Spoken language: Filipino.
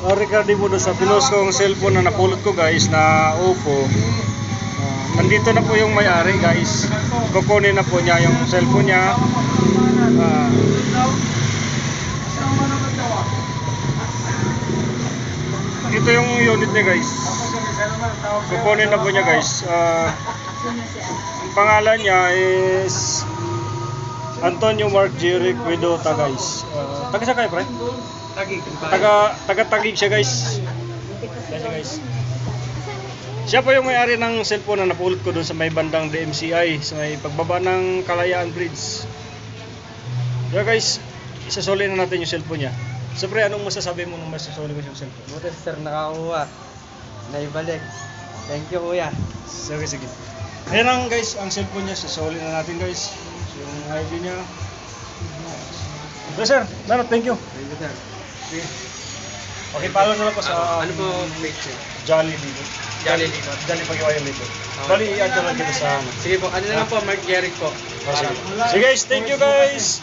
Ricardo mo doon sa pinost kong cellphone na napulot ko guys na Oppo. Nandito na po yung may-ari guys. Kukunin na po niya yung cellphone niya. Ito yung unit niya guys. Kukunin na po niya guys. Ang pangalan niya is Antonio Mark Jeric Widota guys. Taga saan kayo pre? Tagig. Taga Tagig siya guys. Siya po yung may-ari ng cellphone na napulot ko doon sa may bandang DMCI, sa may pagbaba ng Kalayaan Bridge. Yeah guys, isasoli na natin yung cellphone niya. So pre, anong masasabi mo nung masasoli ko yung cellphone? Buti sir nakakuha. Naibalik. Thank you kuya. Sige. Ayan lang guys, ang cellphone niya, sasoli na natin guys. So, yung ID niya. Yes sir, thank you. Thank you sir. Okay, follow na lang po sa Ano po page niyo? Jolly dito. Jolly dito. Jolly Pag-iwayan dito. Bali, i-add ko lang dito sa Sige po, ano na lang po, Mark Jeric po. Sige guys, thank you guys.